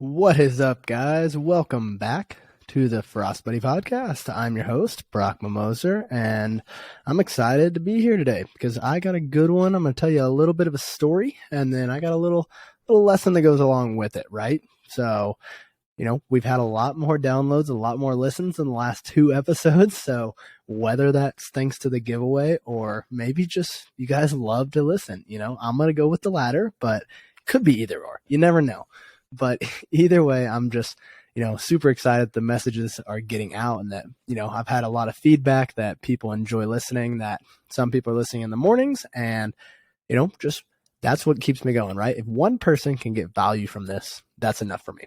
What is up, guys? Welcome back to the Frost Buddy podcast. I'm your host, Brock Mimoser, and I'm excited to be here today because I got a good one. I'm going to tell you a little bit of a story, and then I got a little lesson that goes along with it, right? So, we've had a lot more downloads, a lot more listens in the last 2 episodes. So whether that's thanks to the giveaway or maybe just you guys love to listen, I'm going to go with the latter, but it could be either or. You never know. But either way, I'm just, super excited the messages are getting out and that, I've had a lot of feedback that people enjoy listening, that some people are listening in the mornings and, just that's what keeps me going, right? If one person can get value from this, that's enough for me.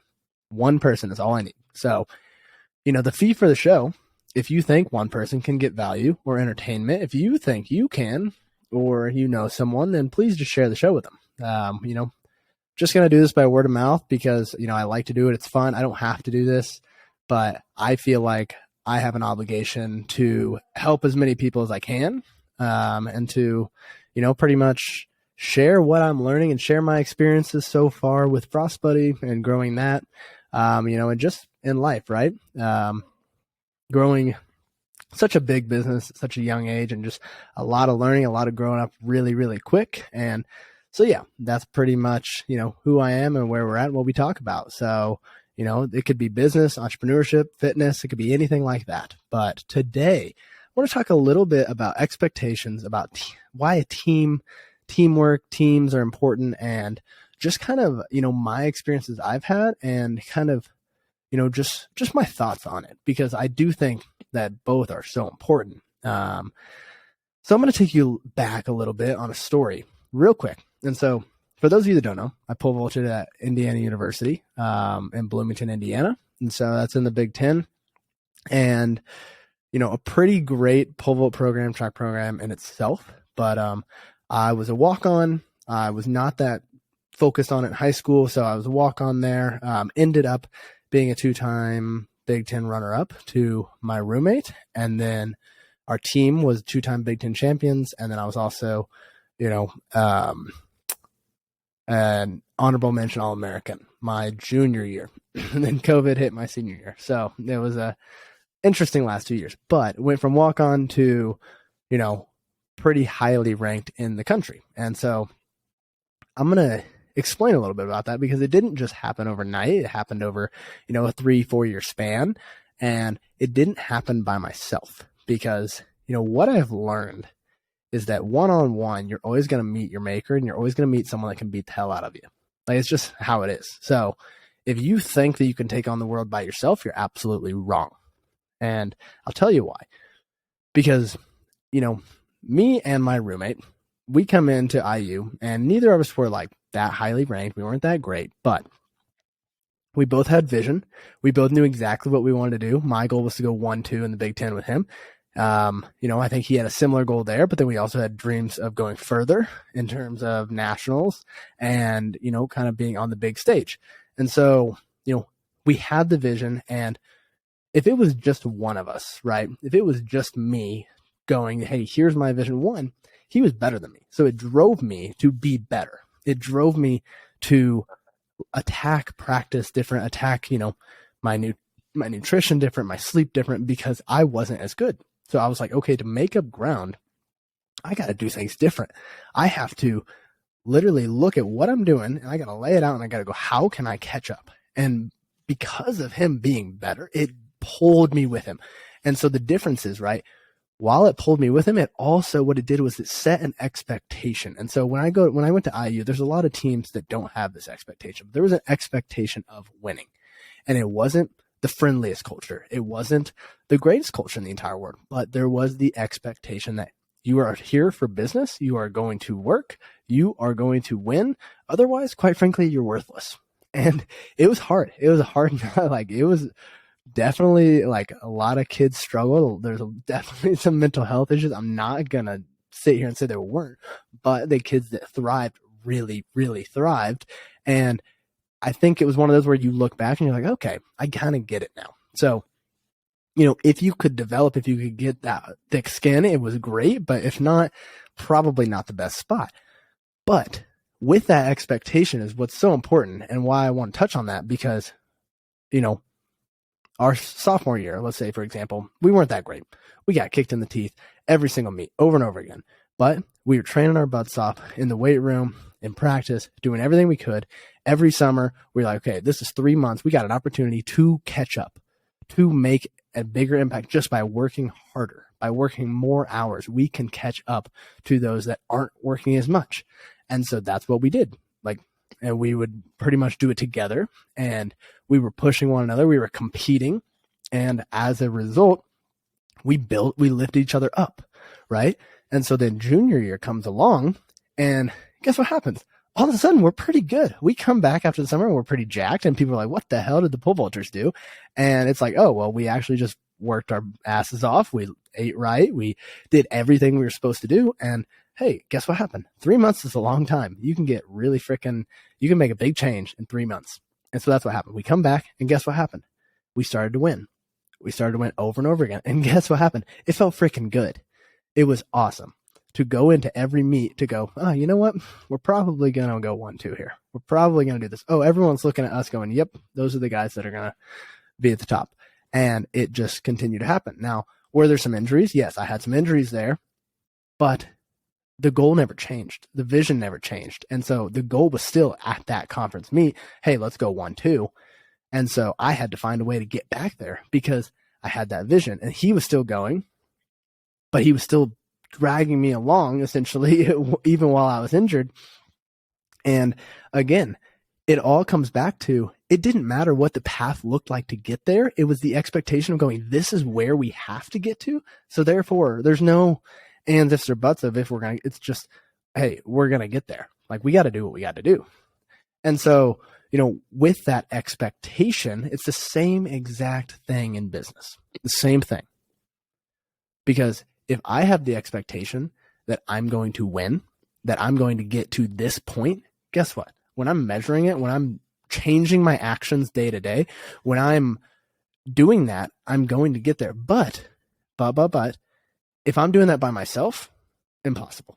One person is all I need. So, the fee for the show, if you think one person can get value or entertainment, if you think you can, or someone, then please just share the show with them. Just going to do this by word of mouth because, I like to do it. It's fun. I don't have to do this, but I feel like I have an obligation to help as many people as I can, and to, pretty much share what I'm learning and share my experiences so far with Frost Buddy and growing that, and just in life, right? Growing such a big business at such a young age and just a lot of learning, a lot of growing up really, really quick. And so, yeah, that's pretty much, who I am and where we're at and what we talk about. So, it could be business, entrepreneurship, fitness. It could be anything like that. But today, I want to talk a little bit about expectations, about why teamwork, teams are important, and just kind of, my experiences I've had and kind of, just my thoughts on it, because I do think that both are so important. So I'm going to take you back a little bit on a story real quick. And so for those of you that don't know, I pole vaulted at Indiana University in Bloomington, Indiana. And so that's in the Big Ten. And, a pretty great pole vault program, track program in itself. But I was a walk-on. I was not that focused on it in high school. So I was a walk-on there. Ended up being a 2-time Big Ten runner-up to my roommate. And then our team was 2-time Big Ten champions. And then I was also an honorable mention All-American my junior year. And then COVID hit my senior year. So it was a interesting last 2 years. But it went from walk-on to, pretty highly ranked in the country. And so I'm going to explain a little bit about that because it didn't just happen overnight. It happened over, a 3-4 year span. And it didn't happen by myself because, what I've learned is that one-on-one, you're always going to meet your maker and you're always going to meet someone that can beat the hell out of you. Like, it's just how it is. So if you think that you can take on the world by yourself, you're absolutely wrong. And I'll tell you why. Because, me and my roommate, we come into IU and neither of us were like that highly ranked. We weren't that great, but we both had vision. We both knew exactly what we wanted to do. My goal was to go 1-2 in the Big Ten with him. I think he had a similar goal there, but then we also had dreams of going further in terms of nationals and, kind of being on the big stage. And so, we had the vision, and if it was just one of us, right? If it was just me going, hey, here's my vision one, he was better than me. So it drove me to be better. It drove me to practice different, my nutrition different, my sleep different, because I wasn't as good. So I was like, okay, to make up ground, I got to do things different. I have to literally look at what I'm doing and I got to lay it out and I got to go, how can I catch up? And because of him being better, it pulled me with him. And so the difference is, right, while it pulled me with him, it also, what it did was it set an expectation. And so when I went to IU, there's a lot of teams that don't have this expectation. There was an expectation of winning, and it wasn't the friendliest culture. It wasn't the greatest culture in the entire world, but there was the expectation that you are here for business. You are going to work. You are going to win. Otherwise, quite frankly, you're worthless. And it was hard. It was hard. It was definitely like a lot of kids struggle. There's definitely some mental health issues. I'm not going to sit here and say there weren't, but the kids that thrived really, really thrived. And I think it was one of those where you look back and you're like, okay, I kind of get it now. So, if you could get that thick skin, it was great. But if not, probably not the best spot. But with that expectation is what's so important, and why I want to touch on that, because, our sophomore year, let's say, for example, we weren't that great. We got kicked in the teeth every single meet over and over again. But we were training our butts off in the weight room, in practice, doing everything we could. Every summer, we were like, okay, this is 3 months. We got an opportunity to catch up, to make a bigger impact just by working harder, by working more hours. We can catch up to those that aren't working as much. And so that's what we did. And we would pretty much do it together, and we were pushing one another. We were competing. And as a result, we lifted each other up. Right. And so then junior year comes along, and guess what happens? All of a sudden, we're pretty good. We come back after the summer and we're pretty jacked, and people are like, what the hell did the pole vaulters do? And it's like, oh, well, we actually just worked our asses off. We ate right. We did everything we were supposed to do. And hey, guess what happened? 3 months is a long time. You can make a big change in 3 months. And so that's what happened. We come back, and guess what happened? We started to win. We started to win over and over again. And guess what happened? It felt freaking good. It was awesome to go into every meet to go, oh, you know what? We're probably going to go 1-2 here. We're probably going to do this. Oh, everyone's looking at us going, yep, those are the guys that are going to be at the top. And it just continued to happen. Now, were there some injuries? Yes, I had some injuries there, but the goal never changed. The vision never changed. And so the goal was still at that conference meet, hey, let's go 1-2. And so I had to find a way to get back there because I had that vision, and he was still going, but he was still dragging me along essentially, even while I was injured. And again, it all comes back to, it didn't matter what the path looked like to get there. It was the expectation of going, this is where we have to get to. So therefore there's no ands, ifs, or buts of if we're going to, it's just, hey, we're going to get there. Like, we got to do what we got to do. And so, with that expectation, it's the same exact thing in business, the same thing. Because if I have the expectation that I'm going to win, that I'm going to get to this point, guess what? When I'm measuring it, when I'm changing my actions day to day, when I'm doing that, I'm going to get there. But, if I'm doing that by myself, impossible.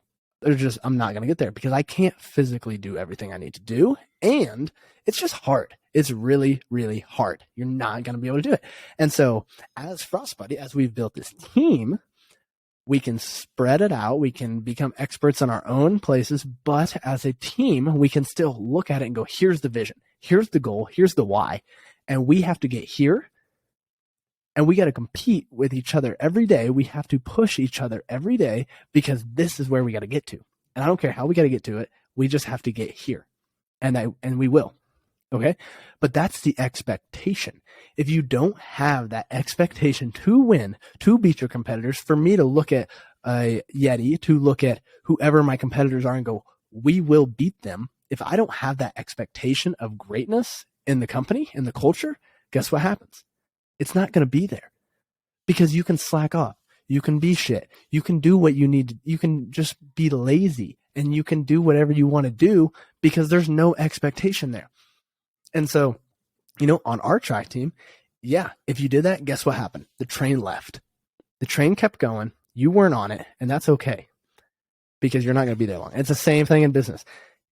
I'm not going to get there because I can't physically do everything I need to do. And it's just hard. It's really, really hard. You're not going to be able to do it. And so as Frostbuddy, as we've built this team, we can spread it out. We can become experts in our own places. But as a team, we can still look at it and go, here's the vision. Here's the goal. Here's the why. And we have to get here. And we got to compete with each other every day. We have to push each other every day because this is where we got to get to. And I don't care how we got to get to it. We just have to get here. And we will. Okay. But that's the expectation. If you don't have that expectation to win, to beat your competitors, for me to look at a Yeti, to look at whoever my competitors are and go, we will beat them. If I don't have that expectation of greatness in the company, in the culture, guess what happens? It's not going to be there because you can slack off. You can be shit. You can do what you need to. You can just be lazy and you can do whatever you want to do because there's no expectation there. And so, on our track team, yeah, if you did that, guess what happened? The train left. The train kept going. You weren't on it, and that's okay because you're not going to be there long. It's the same thing in business.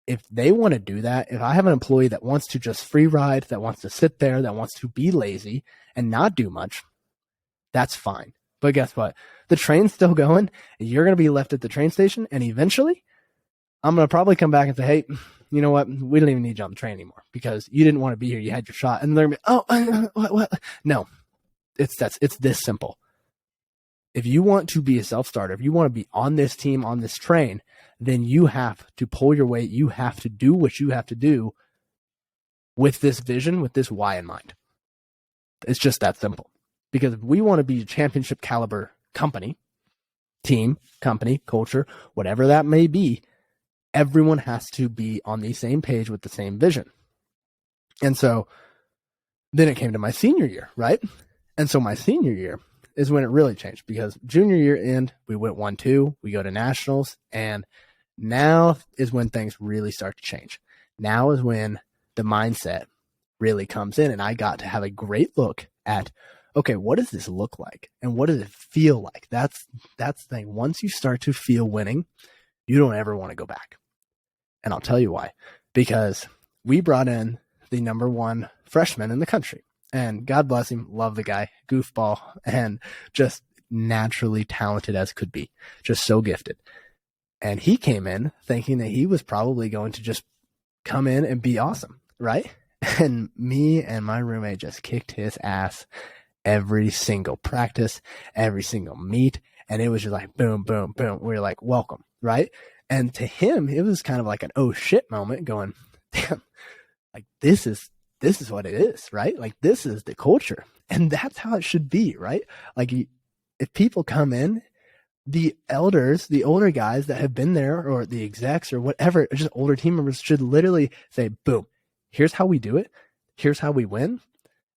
If they want to do that, if I have an employee that wants to just free ride, that wants to sit there, that wants to be lazy and not do much, that's fine. But guess what? The train's still going. You're going to be left at the train station. And eventually, I'm going to probably come back and say, hey, you know what? We don't even need you on the train anymore because you didn't want to be here. You had your shot. And they're going to be, what? No, it's this simple. If you want to be a self-starter, if you want to be on this team, on this train, then you have to pull your weight. You have to do what you have to do with this vision, with this why in mind. It's just that simple. Because if we want to be a championship caliber company, team, company, culture, whatever that may be, everyone has to be on the same page with the same vision. And so then it came to my senior year, right? And so my senior year is when it really changed because junior year end, we went 1-2, we go to nationals, and now is when things really start to change. Now is when the mindset really comes in, and I got to have a great look at, okay, what does this look like? And what does it feel like? That's the thing. Once you start to feel winning, you don't ever want to go back. And I'll tell you why. Because we brought in the number one freshman in the country. And God bless him, love the guy, goofball, and just naturally talented as could be, just so gifted. And he came in thinking that he was probably going to just come in and be awesome, right? And me and my roommate just kicked his ass every single practice, every single meet. And it was just like, boom, boom, boom. We were like, welcome, right? And to him, it was kind of like an oh shit moment going, damn, like this is what it is, right? Like this is the culture. And that's how it should be, right? Like if people come in, the elders, the older guys that have been there, or the execs or whatever, just older team members should literally say, boom, here's how we do it. Here's how we win.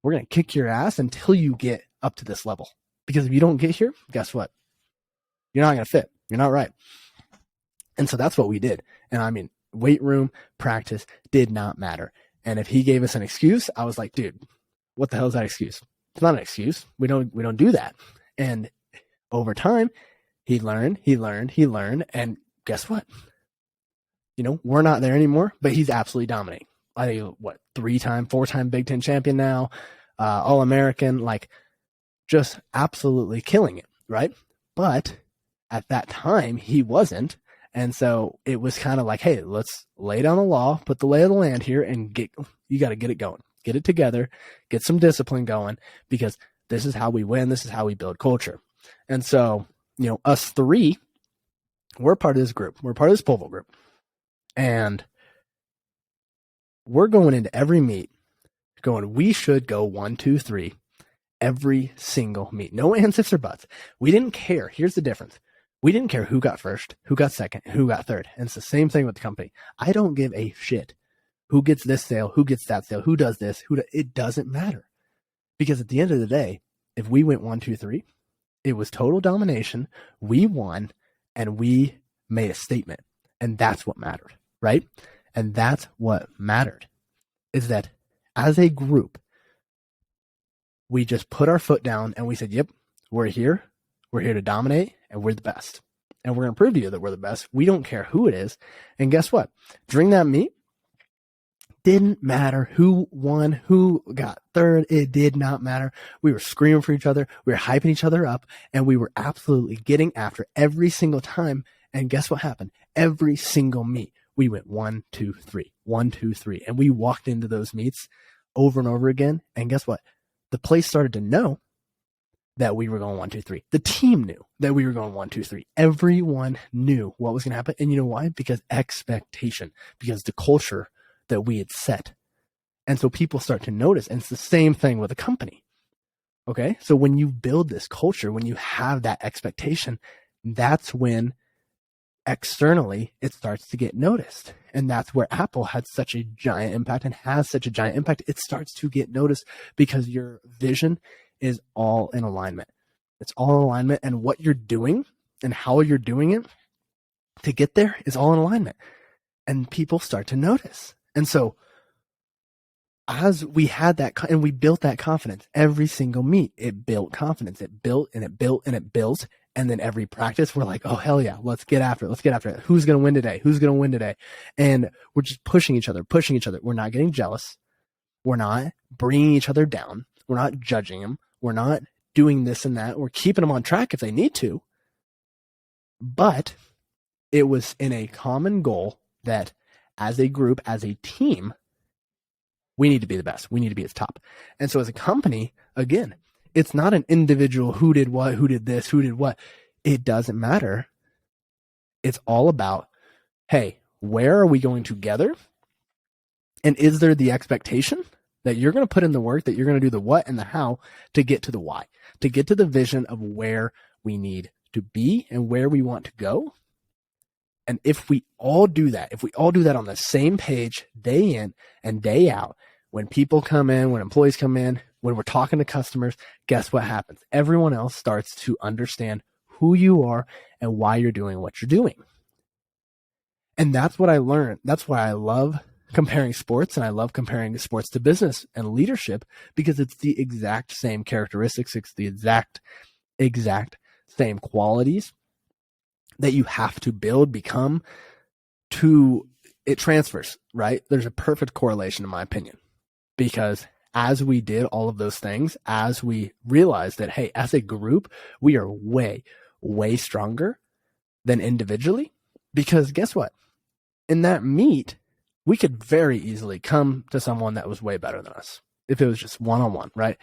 We're going to kick your ass until you get up to this level. Because if you don't get here, guess what? You're not going to fit. You're not right. And so that's what we did. And I mean, weight room, practice did not matter. And if he gave us an excuse, I was like, dude, what the hell is that excuse? It's not an excuse. We don't do that. And over time, he learned. And guess what? You know, we're not there anymore, but he's absolutely dominating. I think, what, 4-time Big Ten champion now, All-American, like just absolutely killing it, right? But at that time, he wasn't. And so it was kind of like, hey, let's lay down the law, put the lay of the land here, and you got to get it going. Get it together, get some discipline going, because this is how we win. This is how we build culture. And so, you know, us three, we're part of this group. We're part of this Polvo group. And we're going into every meet going, we should go 1, 2, 3 every single meet. No ands, ifs, or buts. We didn't care. Here's the difference. We didn't care who got first, who got second, who got third. And it's the same thing with the company. I don't give a shit who gets this sale, who gets that sale, who does this, it doesn't matter. Because at the end of the day, if we went 1, 2, 3, it was total domination. We won and we made a statement. And that's what mattered, right? And that's what mattered, is that as a group, we just put our foot down and we said, yep, we're here. We're here to dominate, and we're the best. And we're going to prove to you that we're the best. We don't care who it is. And guess what? During that meet, didn't matter who won, who got third. It did not matter. We were screaming for each other. We were hyping each other up, and we were absolutely getting after every single time. And guess what happened? Every single meet, we went 1, 2, 3, 1, 2, 3. And we walked into those meets over and over again. And guess what? The place started to know that we were going 1, 2, 3. The team knew that we were going 1, 2, 3. Everyone knew what was going to happen. And you know why? Because expectation, because the culture that we had set. And so people start to notice. And it's the same thing with a company. Okay. So when you build this culture, when you have that expectation, that's when externally it starts to get noticed. And that's where Apple had such a giant impact and has such a giant impact. It starts to get noticed because your vision is all in alignment. It's all in alignment, and what you're doing and how you're doing it to get there is all in alignment, and people start to notice. And so as we had that, and we built that confidence every single meet, it built confidence. It built and it built and it built. And then every practice, we're like, oh, hell yeah, let's get after it. Let's get after it. Who's going to win today? Who's going to win today? And we're just pushing each other. We're not getting jealous. We're not bringing each other down. We're not judging them. We're not doing this and that. We're keeping them on track if they need to. But it was in a common goal that as a group, as a team, we need to be the best. We need to be at the top. And so as a company, again, it's not an individual who did what, who did this, who did what. It doesn't matter. It's all about, hey, where are we going together? And is there the expectation that you're going to put in the work, that you're going to do the what and the how to get to the why, to get to the vision of where we need to be and where we want to go? And if we all do that, on the same page, day in and day out, when people come in, when employees come in, when we're talking to customers, guess what happens? Everyone else starts to understand who you are and why you're doing what you're doing. And that's what I learned. That's why I love comparing sports, and I love comparing sports to business and leadership, because it's the exact same characteristics. It's the exact same qualities that you have to build, become, to it transfers, right? There's a perfect correlation in my opinion, because as we did all of those things, as we realized that, hey, as a group, we are way, way stronger than individually, because guess what? In that meet, we could very easily come to someone that was way better than us if it was just one-on-one, right?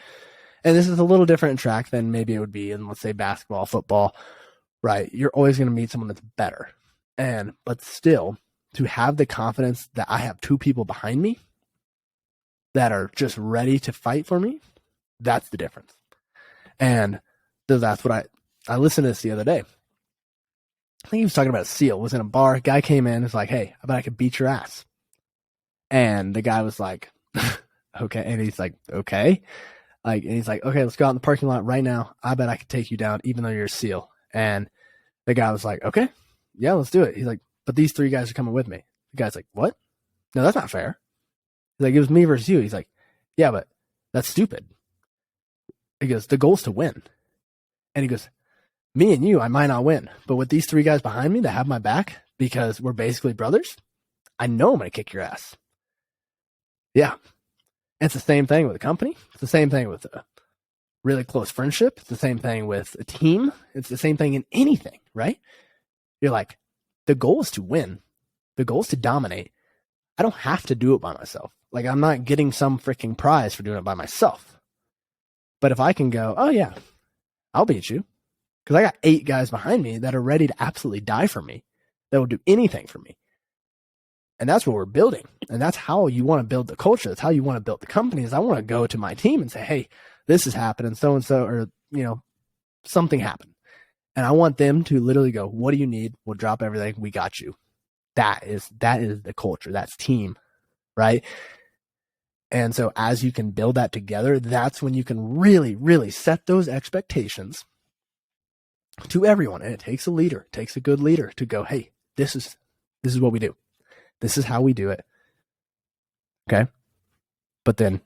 And this is a little different in track than maybe it would be in, let's say, basketball, football, right? You're always going to meet someone that's better. But still, to have the confidence that I have two people behind me that are just ready to fight for me, that's the difference. And that's what I listened to this the other day. I think he was talking about a SEAL. Was in a bar. Guy came in. Was like, "Hey, I bet I could beat your ass." And the guy was like, "Okay." And he's like, "Okay." And he's like, "Okay, let's go out in the parking lot right now. I bet I could take you down, even though you're a SEAL." And the guy was like, "Okay, yeah, let's do it." He's like, "But these three guys are coming with me." The guy's like, "What? No, that's not fair." He's like, "It was me versus you." He's like, "Yeah, but that's stupid." He goes, "The goal's to win." And he goes, "Me and you, I might not win, but with these three guys behind me that have my back, because we're basically brothers, I know I'm going to kick your ass." Yeah. It's the same thing with a company. It's the same thing with a really close friendship. It's the same thing with a team. It's the same thing in anything, right? You're like, the goal is to win. The goal is to dominate. I don't have to do it by myself. Like, I'm not getting some freaking prize for doing it by myself. But if I can go, oh yeah, I'll beat you, because I got 8 guys behind me that are ready to absolutely die for me, that will do anything for me. And that's what we're building. And that's how you want to build the culture. That's how you want to build the companies. I want to go to my team and say, hey, this is happening, so-and-so, or, something happened. And I want them to literally go, what do you need? We'll drop everything. We got you. That is the culture. That's team, right? And so as you can build that together, that's when you can really, really set those expectations to everyone. And it takes a leader, it takes a good leader to go, hey, this is what we do. This is how we do it. Okay? But then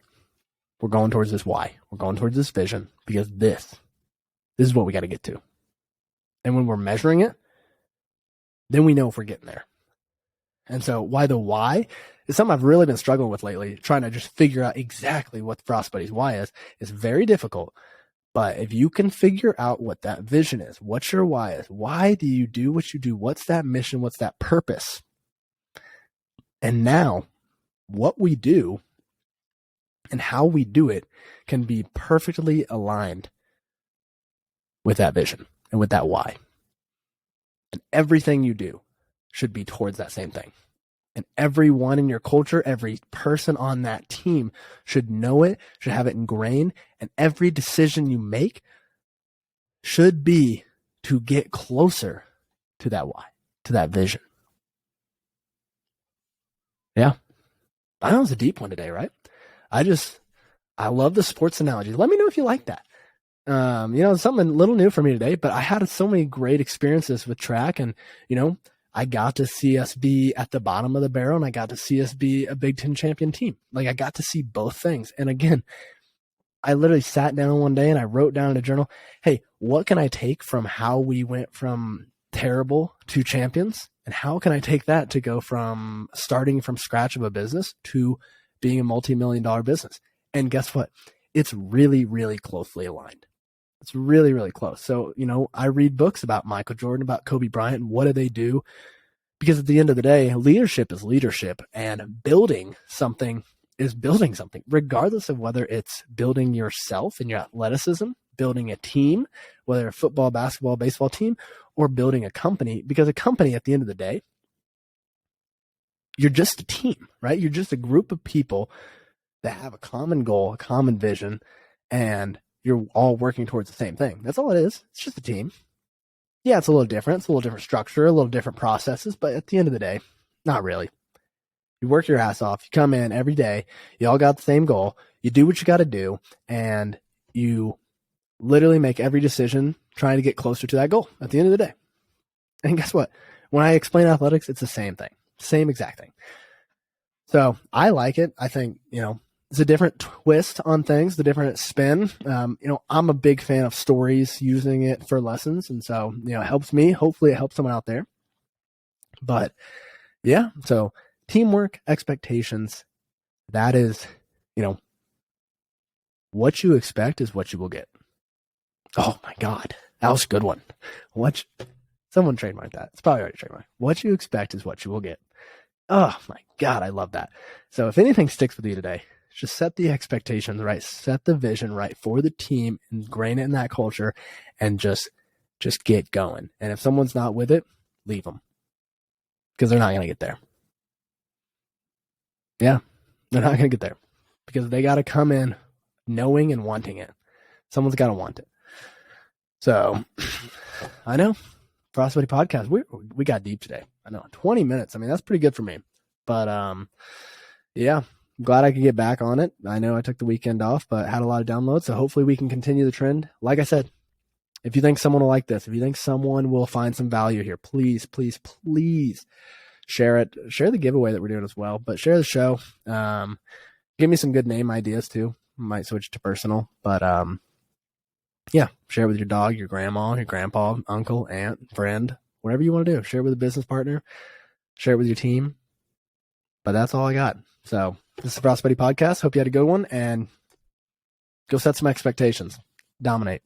we're going towards this why. We're going towards this vision, because this is what we got to get to. And when we're measuring it, then we know if we're getting there. And so why the why is something I've really been struggling with lately, trying to just figure out exactly what Frost Buddy's why is. It's very difficult. But if you can figure out what that vision is, what your why is, why do you do what you do? What's that mission? What's that purpose? And now what we do and how we do it can be perfectly aligned with that vision and with that why. And everything you do should be towards that same thing. And everyone in your culture, every person on that team should know it, should have it ingrained, and every decision you make should be to get closer to that why, to that vision. Yeah. I know it's a deep one today, right? I love the sports analogy. Let me know if you like that. Something a little new for me today, but I had so many great experiences with track, and, I got to see us be at the bottom of the barrel, and I got to see us be a Big Ten champion team. Like, I got to see both things. And again, I literally sat down one day and I wrote down in a journal, hey, what can I take from how we went from terrible to champions? And how can I take that to go from starting from scratch of a business to being a multi-million-dollar business? And guess what? It's really, really closely aligned. It's really, really close. So, I read books about Michael Jordan, about Kobe Bryant, and what do they do? Because at the end of the day, leadership is leadership, and building something is building something, regardless of whether it's building yourself and your athleticism, building a team, whether a football, basketball, baseball team, or building a company. Because a company, at the end of the day, you're just a team, right? You're just a group of people that have a common goal, a common vision, and you're all working towards the same thing. That's all it is. It's just a team. Yeah, it's a little different. It's a little different structure, a little different processes, but at the end of the day, not really. You work your ass off. You come in every day. You all got the same goal. You do what you got to do, and you literally make every decision trying to get closer to that goal at the end of the day. And guess what? When I explain athletics, it's the same thing. Same exact thing. So I like it. I think, it's a different twist on things, the different spin. I'm a big fan of stories, using it for lessons. And so, it helps me. Hopefully it helps someone out there. But yeah, so teamwork, expectations, that is, what you expect is what you will get. Oh my God. That was a good one. Someone trademarked that. It's probably already trademarked. What you expect is what you will get. Oh my God. I love that. So if anything sticks with you today, just set the expectations right, set the vision right for the team, ingrain it in that culture, and just get going. And if someone's not with it, leave them, because they're not going to get there. Yeah, they're not going to get there, because they got to come in knowing and wanting it. Someone's got to want it. So I know, Frostbuddy Podcast, we got deep today. I know, 20 minutes. I mean, that's pretty good for me. But yeah, I'm glad I could get back on it. I know I took the weekend off, but had a lot of downloads. So hopefully we can continue the trend. Like I said, if you think someone will like this, if you think someone will find some value here, please, please, please share it. Share the giveaway that we're doing as well, but share the show. Give me some good name ideas too. Might switch to personal, but yeah, share it with your dog, your grandma, your grandpa, uncle, aunt, friend, whatever you want to do. Share it with a business partner. Share it with your team. But that's all I got. So this is the Frostbuddy Podcast. Hope you had a good one, and go set some expectations. Dominate.